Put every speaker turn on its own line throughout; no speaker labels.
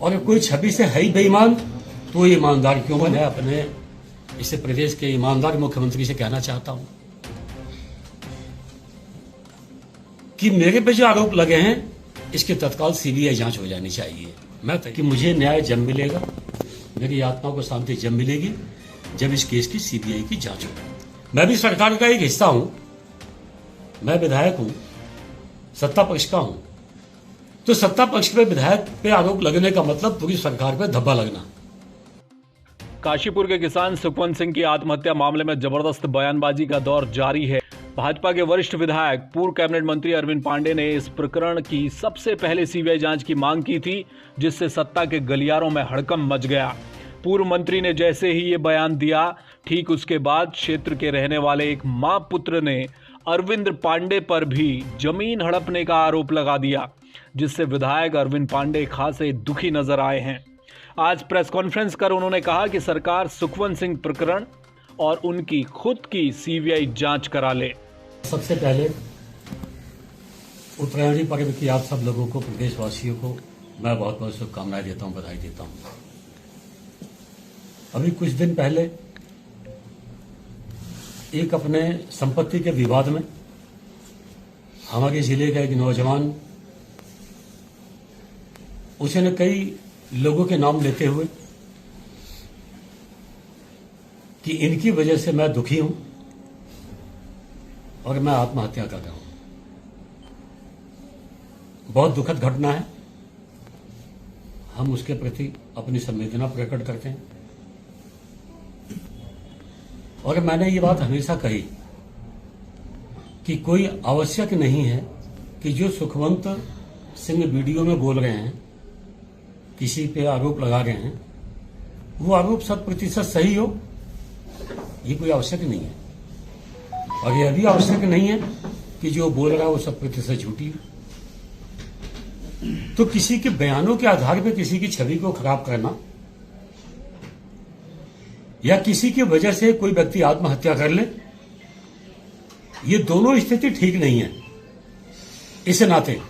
और कोई छवि से है ही बेईमान तो ईमानदार क्यों बने? अपने इस प्रदेश के ईमानदार मुख्यमंत्री से कहना चाहता हूं कि मेरे पे जो आरोप लगे हैं इसकी तत्काल सीबीआई जांच हो जानी चाहिए। मैं कि मुझे न्याय जब मिलेगा, मेरी आत्मा को शांति जब मिलेगी जब इस केस की सीबीआई की जांच होगी। मैं भी सरकार का एक हिस्सा हूं, मैं विधायक हूं, सत्ता पक्ष का हूं, तो सत्ता पक्ष पे विधायक पे आरोप लगने का मतलब पूरी सरकार पे धब्बा लगना।
काशीपुर के किसान सुखवंत सिंह की आत्महत्या मामले में जबरदस्त बयानबाजी का दौर जारी है। भाजपा के वरिष्ठ विधायक पूर्व कैबिनेट मंत्री अरविंद पांडे ने इस प्रकरण की सबसे पहले सीबीआई जांच की मांग की थी, जिससे सत्ता के गलियारों में हड़कंप मच गया। पूर्व मंत्री ने जैसे ही ये बयान दिया, ठीक उसके बाद क्षेत्र के रहने वाले एक मां पुत्र ने अरविंद पांडे पर भी जमीन हड़पने का आरोप लगा दिया, जिससे विधायक अरविंद पांडे खासे दुखी नजर आए हैं। आज प्रेस कॉन्फ्रेंस कर उन्होंने कहा कि सरकार सुखवंत सिंह प्रकरण और उनकी खुद की सीबीआई जांच करा ले।
सबसे पहले उत्तरायणी पर्व की आप सब लोगों को, प्रदेशवासियों को मैं बहुत बहुत शुभकामनाएं देता हूं, बधाई देता हूं। अभी कुछ दिन पहले एक अपने संपत्ति के विवाद में हमारे जिले का एक नौजवान, उसने कई लोगों के नाम लेते हुए कि इनकी वजह से मैं दुखी हूं और मैं आत्महत्या कर रहा हूं। बहुत दुखद घटना है, हम उसके प्रति अपनी संवेदना प्रकट करते हैं। और मैंने ये बात हमेशा कही कि कोई आवश्यक नहीं है कि जो सुखवंत सिंह वीडियो में बोल रहे हैं, किसी पे आरोप लगा रहे हैं, वो आरोप 100% सही हो, ये कोई आवश्यक नहीं है। और यह भी आवश्यक नहीं है कि जो बोल रहा है वो 100% झूठी हो। तो किसी के बयानों के आधार पर किसी की छवि को खराब करना या किसी की वजह से कोई व्यक्ति आत्महत्या कर ले, ये दोनों स्थिति ठीक नहीं है। इस नाते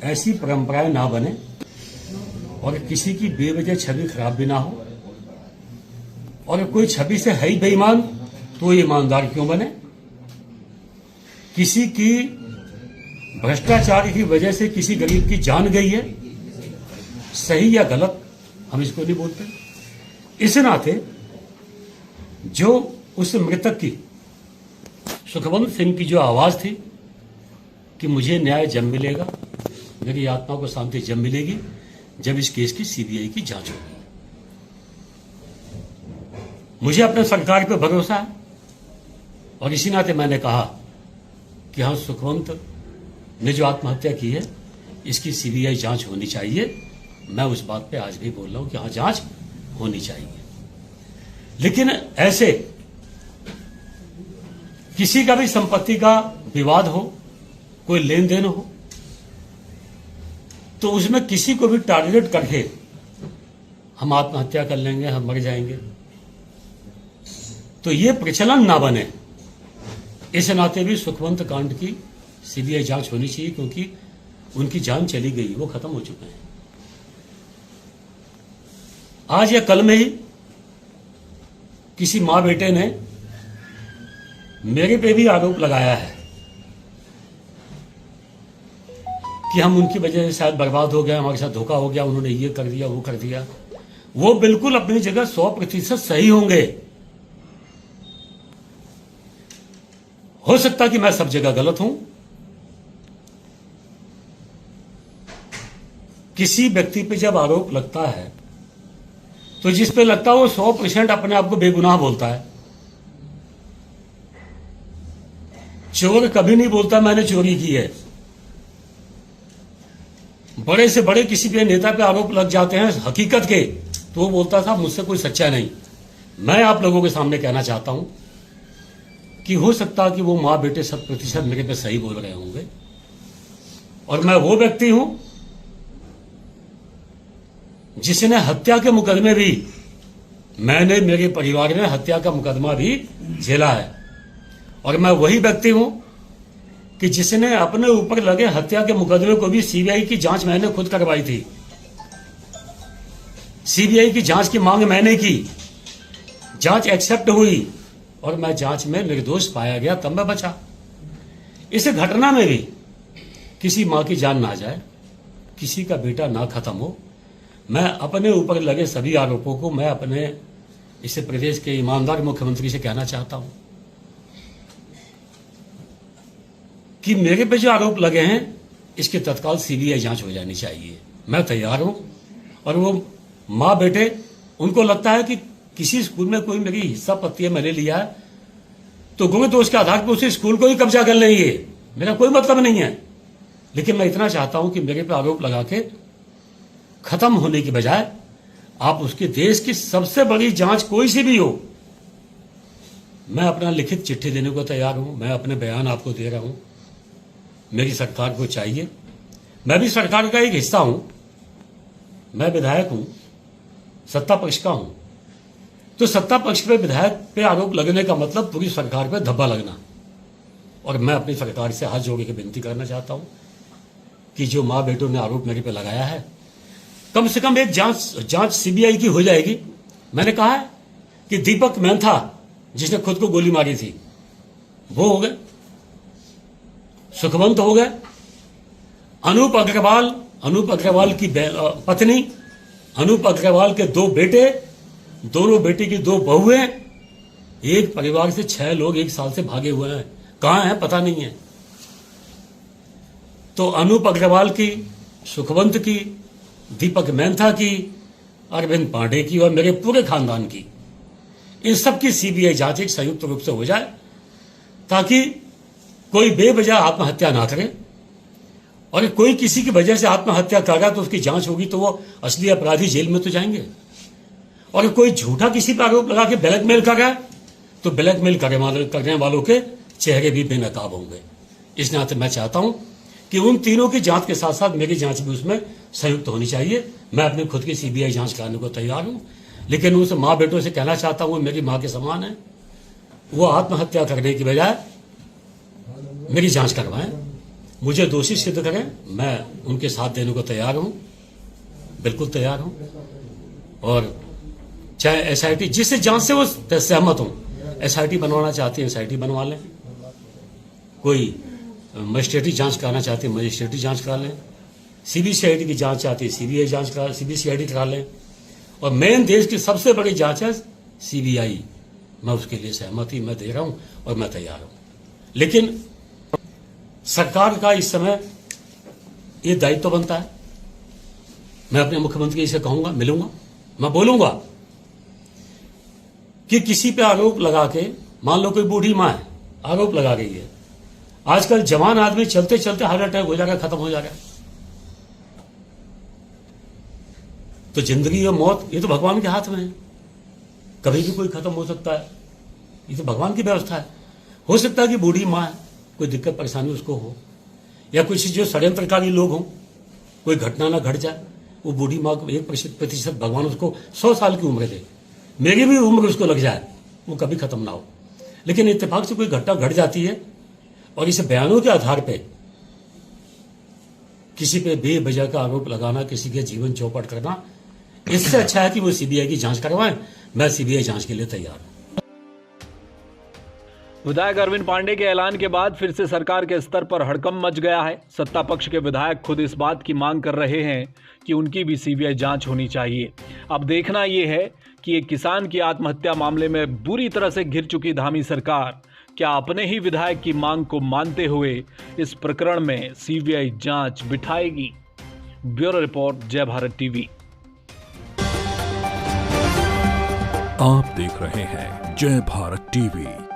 ऐसी परंपराएं ना बने और किसी की बेवजह छवि खराब भी ना हो। और कोई छवि से है ही बेईमान तो ईमानदार क्यों बने? किसी की भ्रष्टाचार की वजह से किसी गरीब की जान गई है, सही या गलत हम इसको नहीं बोलते। इस नाते जो उस मृतक की, सुखवंत सिंह की जो आवाज थी कि मुझे न्याय जब मिलेगा, मेरी आत्मा को शांति जब मिलेगी जब इस केस की सीबीआई की जांच होगी। मुझे अपने सरकार पे भरोसा है और इसी नाते मैंने कहा कि हाँ, सुखवंत ने जो आत्महत्या की है इसकी सीबीआई जांच होनी चाहिए। मैं उस बात पे आज भी बोल रहा हूं कि हाँ, जांच होनी चाहिए। लेकिन ऐसे किसी का भी संपत्ति का विवाद हो, कोई लेन देन हो, तो उसमें किसी को भी टारगेट करके हम आत्महत्या कर लेंगे, हम मर जाएंगे, तो ये प्रचलन ना बने। इस नाते भी सुखवंत कांड की सीबीआई जांच होनी चाहिए, क्योंकि उनकी जान चली गई, वो खत्म हो चुके हैं। आज या कल में ही किसी मां बेटे ने मेरे पे भी आरोप लगाया है कि हम उनकी वजह से शायद बर्बाद हो गए, हमारे साथ धोखा हो गया, उन्होंने ये कर दिया, वो कर दिया। वो बिल्कुल अपनी जगह 100% सही होंगे। हो सकता कि मैं सब जगह गलत हूं। किसी व्यक्ति पे जब आरोप लगता है तो जिस पे लगता है वो 100% अपने आप को बेगुनाह बोलता है। चोर कभी नहीं बोलता मैंने चोरी की है। बड़े से बड़े किसी पे नेता पे आरोप लग जाते हैं हकीकत के, तो वो बोलता था मुझसे कोई सच्चा नहीं। मैं आप लोगों के सामने कहना चाहता हूं कि हो सकता कि वो मां बेटे 100% मेरे पे सही बोल रहे होंगे, और मैं वो व्यक्ति हूं जिसने हत्या के मुकदमे भी, मैंने मेरे परिवार में हत्या का मुकदमा भी झेला है, और मैं वही व्यक्ति हूं कि जिसने अपने ऊपर लगे हत्या के मुकदमे को भी सीबीआई की जांच मैंने खुद करवाई थी। सीबीआई की जांच की मांग मैंने की, जांच एक्सेप्ट हुई और मैं जांच में निर्दोष पाया गया, तब मैं बचा। इस घटना में भी किसी मां की जान ना जाए, किसी का बेटा ना खत्म हो। मैं अपने ऊपर लगे सभी आरोपों को मैं अपने इस प्रदेश के ईमानदार मुख्यमंत्री से कहना चाहता हूं कि मेरे पे जो आरोप लगे हैं इसकी तत्काल सीबीआई जांच हो जानी चाहिए। मैं तैयार हूं। और वो मां बेटे, उनको लगता है कि किसी स्कूल में कोई मेरी हिस्सा पत्ती मैंने लिया है तो गुण दोष के आधार पर उस स्कूल को ही कब्जा कर लेंगे, मेरा कोई मतलब नहीं है। लेकिन मैं इतना चाहता हूं कि मेरे पे आरोप लगा के खत्म होने की बजाय आप उसके देश की सबसे बड़ी जांच कोई सी भी हो, मैं अपना लिखित चिट्ठी देने को तैयार हूं। मैं अपने बयान आपको दे रहा हूं। मेरी सरकार को चाहिए, मैं भी सरकार का एक हिस्सा हूं, मैं विधायक हूं, सत्ता पक्ष का हूं। तो सत्ता पक्ष पे विधायक पे आरोप लगने का मतलब पूरी सरकार पे धब्बा लगना। और मैं अपनी सरकार से हाथ जोड़ के विनती करना चाहता हूं कि जो मां बेटों ने आरोप मेरे पे लगाया है, कम से कम एक जांच सीबीआई की हो जाएगी। मैंने कहा है कि दीपक मेहता जिसने खुद को गोली मारी थी वो हो गए, सुखवंत हो गए, अनूप अग्रवाल की पत्नी, अनूप अग्रवाल के 2 बेटे, दोनों बेटे की 2 बहुएं, एक परिवार से 6 लोग 1 साल से भागे हुए हैं। कहां हैं पता नहीं है। तो अनूप अग्रवाल की, सुखवंत की, दीपक मेहता की, अरविंद पांडे की और मेरे पूरे खानदान की, इन सब की सीबीआई जांच एक संयुक्त रूप से हो जाए ताकि कोई बेवजह आत्महत्या ना करे। और कोई किसी की वजह से आत्महत्या करेगा तो उसकी जांच होगी तो वो असली अपराधी जेल में तो जाएंगे। और कोई झूठा किसी पर आरोप लगा के ब्लैकमेल कर रहा है तो ब्लैकमेल करने वालों के चेहरे भी बेनकाब होंगे। इस नाते मैं चाहता हूं कि उन तीनों की जांच के साथ साथ मेरी जांच भी उसमें संयुक्त होनी चाहिए। मैं अपनी खुद की सीबीआई जांच कराने को तैयार हूं, लेकिन उस मां बेटों से कहना चाहता हूं वो मेरी मां के समान है, वो आत्महत्या करने की बजाय मेरी जांच करवाएं, मुझे दोषी सिद्ध करें। मैं उनके साथ देने को तैयार हूं, बिल्कुल तैयार हूं। और चाहे एसआईटी, जिस जांच से वो सहमत हूं, एसआईटी बनवाना चाहती है एसआईटी बनवा लें, कोई मजिस्ट्रेटी जांच कराना चाहती है मजिस्ट्रेटी जांच करा लें, सीबीसीआईडी की जांच चाहती है सीबीसीआईडी करा लें। और मेन देश की सबसे बड़ी जांच है सीबीआई, मैं उसके लिए सहमति मैं दे रहा हूं और मैं तैयार हूं। लेकिन सरकार का इस समय ये दायित्व बनता है, मैं अपने मुख्यमंत्री से कहूंगा, मिलूंगा, मैं बोलूंगा कि किसी पे आरोप लगा के, मान लो कोई बूढ़ी मां है आरोप लगा रही है, आजकल जवान आदमी चलते चलते हार्ट अटैक हो जाएगा, खत्म हो जाएगा। तो जिंदगी और मौत ये तो भगवान के हाथ में है, कभी भी कोई खत्म हो सकता है, ये तो भगवान की व्यवस्था है। हो सकता है कि बूढ़ी मां है, कोई दिक्कत परेशानी उसको हो, या कुछ जो षड्यंत्रकारी लोग हों, कोई घटना ना घट जाए, वो बूढ़ी मां को 1% भगवान उसको 100 साल की उम्र दे, मेरी भी उम्र उसको लग जाए, वो कभी खत्म ना हो। लेकिन इत्तेफाक से कोई घटना घट जाती है और इस बयानों के आधार पे किसी पे बेवजह का आरोप लगाना, किसी के जीवन चौपट करना, इससे अच्छा है कि वो सीबीआई की जांच करवाएं। मैं सीबीआई जांच के लिए तैयार हूं।
विधायक अरविंद पांडे के ऐलान के बाद फिर से सरकार के स्तर पर हड़कंप मच गया है। सत्ता पक्ष के विधायक खुद इस बात की मांग कर रहे हैं कि उनकी भी सीबीआई जांच होनी चाहिए। अब देखना यह है कि एक किसान की आत्महत्या मामले में बुरी तरह से घिर चुकी धामी सरकार क्या अपने ही विधायक की मांग को मानते हुए इस प्रकरण में सीबीआई जांच बिठाएगी। ब्यूरो रिपोर्ट, जय भारत टीवी।
आप देख रहे हैं जय भारत टीवी।